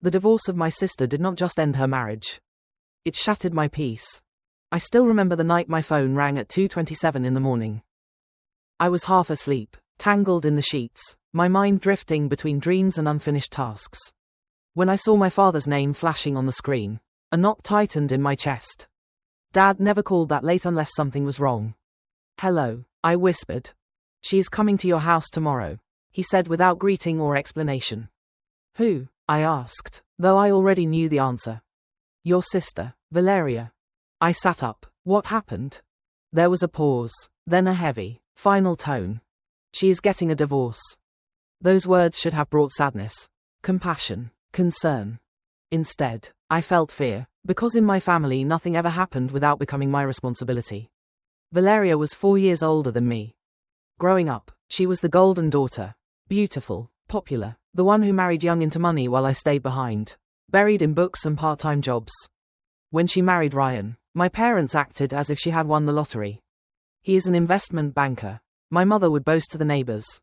The divorce of my sister did not just end her marriage. It shattered my peace. I still remember the night my phone rang at 2:27 in the morning. I was half asleep, tangled in the sheets, my mind drifting between dreams and unfinished tasks. When I saw my father's name flashing on the screen, a knot tightened in my chest. Dad never called that late unless something was wrong. "Hello," I whispered. "She is coming to your house tomorrow," he said without greeting or explanation. "Who?" I asked, though I already knew the answer. "Your sister, Valeria." I sat up. What happened? There was a pause, then a heavy, final tone. "She is getting a divorce." Those words should have brought sadness, compassion, concern. Instead, I felt fear, because in my family nothing ever happened without becoming my responsibility. Valeria was 4 years older than me. Growing up, she was the golden daughter, beautiful, popular, the one who married young into money while I stayed behind, buried in books and part-time jobs. When she married Ryan, my parents acted as if she had won the lottery. "He is an investment banker," my mother would boast to the neighbors.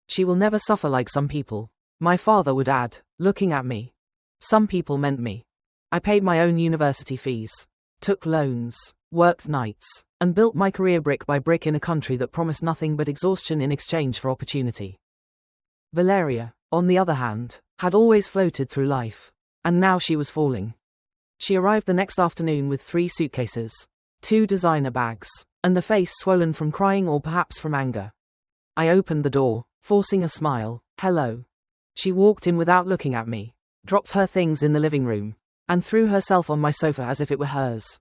"She will never suffer like some people," my father would add, looking at me. Some people meant me. I paid my own university fees, took loans, worked nights, and built my career brick by brick in a country that promised nothing but exhaustion in exchange for opportunity. Valeria, on the other hand, had always floated through life, and now she was falling. She arrived the next afternoon with 3 suitcases, 2 designer bags, and the face swollen from crying or perhaps from anger. I opened the door, forcing a smile. "Hello." She walked in without looking at me, dropped her things in the living room, and threw herself on my sofa as if it were hers.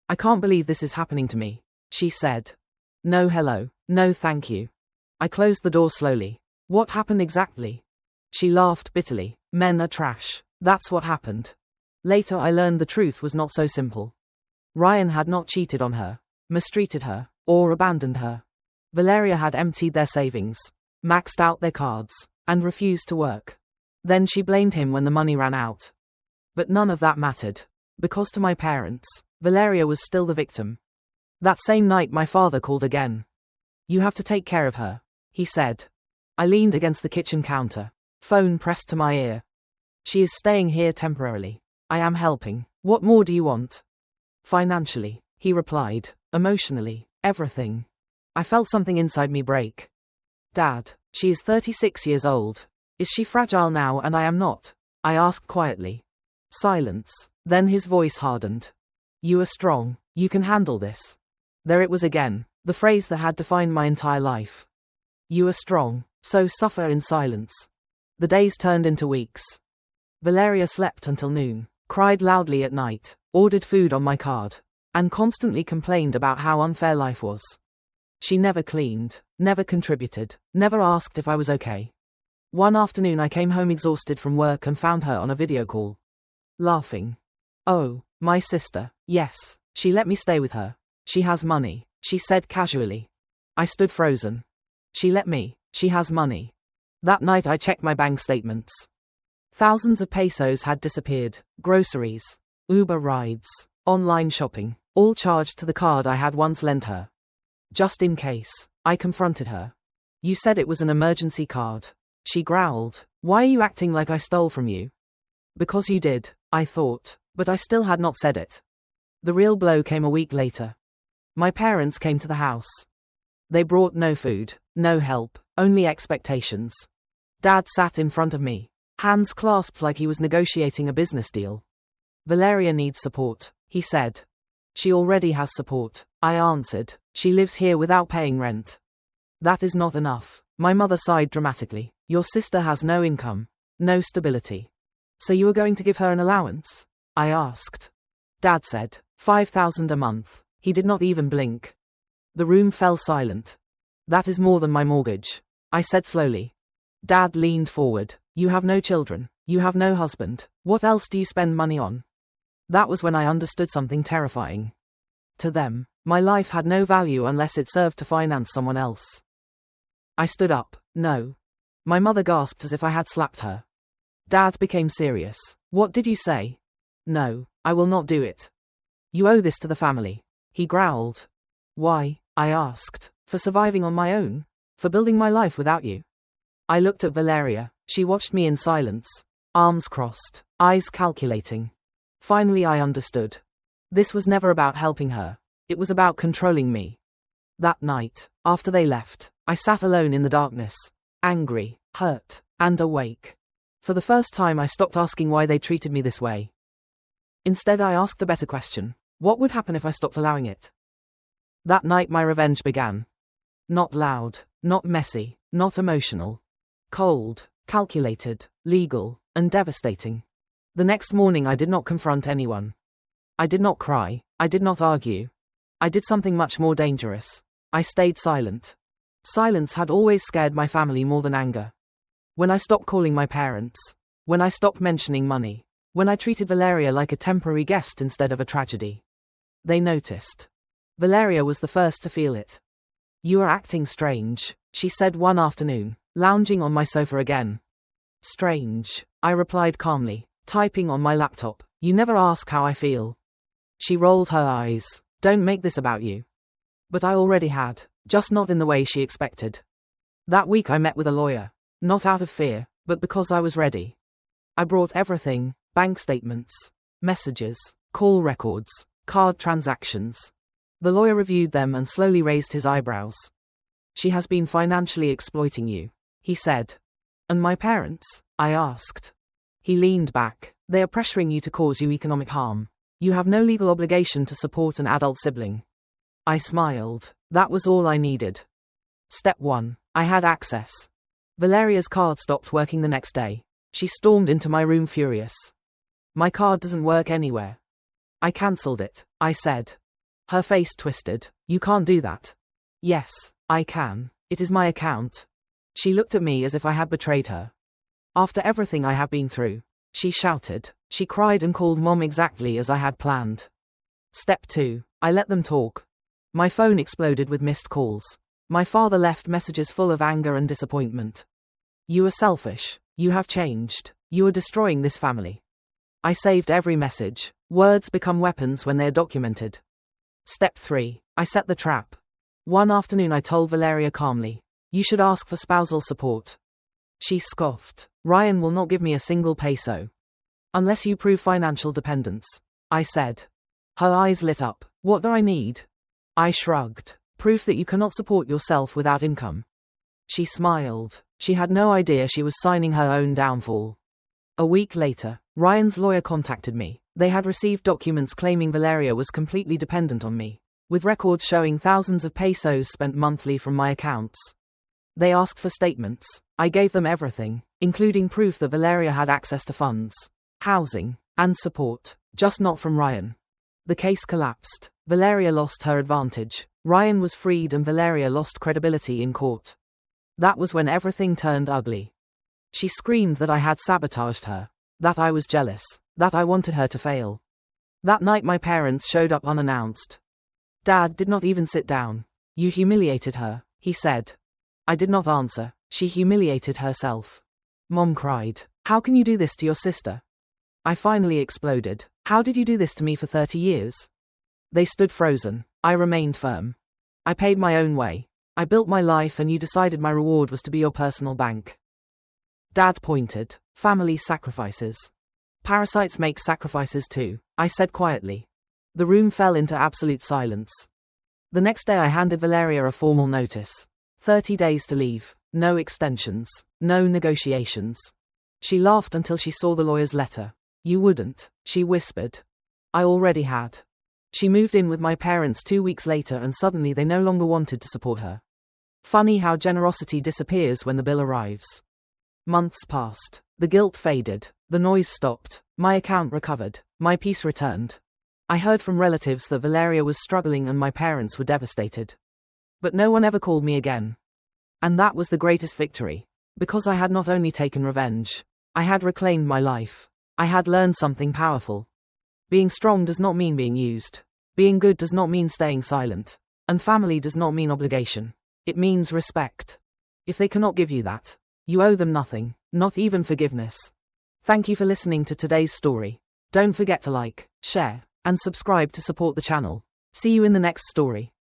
"I can't believe this is happening to me," she said. "No hello, no thank you." I closed the door slowly. "What happened exactly?" She laughed bitterly. "Men are trash. That's what happened." Later I learned the truth was not so simple. Ryan had not cheated on her, mistreated her, or abandoned her. Valeria had emptied their savings, maxed out their cards, and refused to work. Then she blamed him when the money ran out. But none of that mattered, because to my parents, Valeria was still the victim. That same night my father called again. "You have to take care of her," he said. I leaned against the kitchen counter, phone pressed to my ear. "She is staying here temporarily. I am helping. What more do you want?" "Financially," he replied. "Emotionally, everything." I felt something inside me break. "Dad, she is 36 years old. Is she fragile now and I am not?" I asked quietly. Silence. Then his voice hardened. "You are strong. You can handle this." There it was again, the phrase that had defined my entire life. "You are strong, so suffer in silence." The days turned into weeks. Valeria slept until noon, cried loudly at night, ordered food on my card, and constantly complained about how unfair life was. She never cleaned, never contributed, never asked if I was okay. One afternoon I came home exhausted from work and found her on a video call. Laughing. "Oh, my sister, yes, she let me stay with her. She has money," she said casually. I stood frozen. She let me, she has money. That night I checked my bank statements. Thousands of pesos had disappeared, groceries, Uber rides, online shopping, all charged to the card I had once lent her. "Just in case," I confronted her. "You said it was an emergency card." She growled. "Why are you acting like I stole from you?" "Because you did," I thought, but I still had not said it. The real blow came a week later. My parents came to the house. They brought no food, no help, only expectations. Dad sat in front of me, hands clasped like he was negotiating a business deal. "Valeria needs support," he said. "She already has support," I answered. "She lives here without paying rent." "That is not enough," my mother sighed dramatically. "Your sister has no income, no stability." "So you are going to give her an allowance?" I asked. Dad said, 5,000 a month. He did not even blink. The room fell silent. "That is more than my mortgage," I said slowly. Dad leaned forward. "You have no children. You have no husband. What else do you spend money on?" That was when I understood something terrifying. To them, my life had no value unless it served to finance someone else. I stood up. "No." My mother gasped as if I had slapped her. Dad became serious. "What did you say?" "No, I will not do it." "You owe this to the family," he growled. "Why?" I asked. "For surviving on my own? For building my life without you?" I looked at Valeria. She watched me in silence. arms crossed, eyes calculating. Finally I understood. This was never about helping her. It was about controlling me. That night, after they left, I sat alone in the darkness, angry, hurt, and awake. For the first time I stopped asking why they treated me this way. Instead I asked a better question. What would happen if I stopped allowing it? That night my revenge began. Not loud, not messy, not emotional. Cold, calculated, legal, and devastating. The next morning I did not confront anyone. I did not cry, I did not argue. I did something much more dangerous. I stayed silent. Silence had always scared my family more than anger. When I stopped calling my parents. When I stopped mentioning money. When I treated Valeria like a temporary guest instead of a tragedy. They noticed. Valeria was the first to feel it. "You are acting strange," she said one afternoon, lounging on my sofa again. "Strange," I replied calmly, typing on my laptop. "You never ask how I feel." She rolled her eyes. "Don't make this about you." But I already had, just not in the way she expected. That week I met with a lawyer, not out of fear, but because I was ready. I brought everything: bank statements, messages, call records, card transactions. The lawyer reviewed them and slowly raised his eyebrows. "She has been financially exploiting you," he said. "And my parents?" I asked. He leaned back. "They are pressuring you to cause you economic harm. You have no legal obligation to support an adult sibling." I smiled. That was all I needed. Step 1. I had access. Valeria's card stopped working the next day. She stormed into my room furious. "My card doesn't work anywhere." "I cancelled it," I said. Her face twisted. "You can't do that." "Yes, I can. It is my account." She looked at me as if I had betrayed her. "After everything I have been through," she shouted. She cried and called Mom exactly as I had planned. Step 2. I let them talk. My phone exploded with missed calls. My father left messages full of anger and disappointment. "You are selfish. You have changed. You are destroying this family." I saved every message. Words become weapons when they are documented. Step 3. I set the trap. One afternoon I told Valeria calmly, "You should ask for spousal support." She scoffed. "Ryan will not give me a single peso." "Unless you prove financial dependence," I said. Her eyes lit up. "What do I need?" I shrugged. "Proof that you cannot support yourself without income." She smiled. She had no idea she was signing her own downfall. A week later, Ryan's lawyer contacted me. They had received documents claiming Valeria was completely dependent on me, with records showing thousands of pesos spent monthly from my accounts. They asked for statements. I gave them everything, including proof that Valeria had access to funds, housing, and support, just not from Ryan. The case collapsed. Valeria lost her advantage. Ryan was freed and Valeria lost credibility in court. That was when everything turned ugly. She screamed that I had sabotaged her, that I was jealous, that I wanted her to fail. That night my parents showed up unannounced. Dad did not even sit down. "You humiliated her," he said. I did not answer. She humiliated herself. Mom cried, "How can you do this to your sister?" I finally exploded. "How did you do this to me for 30 years? They stood frozen. I remained firm. "I paid my own way. I built my life and you decided my reward was to be your personal bank." Dad pointed. "Family sacrifices. Parasites make sacrifices too," I said quietly. The room fell into absolute silence. The next day I handed Valeria a formal notice. 30 days to leave. No extensions. No negotiations. She laughed until she saw the lawyer's letter. "You wouldn't," she whispered. I already had. She moved in with my parents 2 weeks later and suddenly they no longer wanted to support her. Funny how generosity disappears when the bill arrives. Months passed. The guilt faded. The noise stopped. My account recovered. My peace returned. I heard from relatives that Valeria was struggling and my parents were devastated. But no one ever called me again. And that was the greatest victory. Because I had not only taken revenge, I had reclaimed my life. I had learned something powerful. Being strong does not mean being used. Being good does not mean staying silent. And family does not mean obligation. It means respect. If they cannot give you that, you owe them nothing, not even forgiveness. Thank you for listening to today's story. Don't forget to like, share, and subscribe to support the channel. See you in the next story.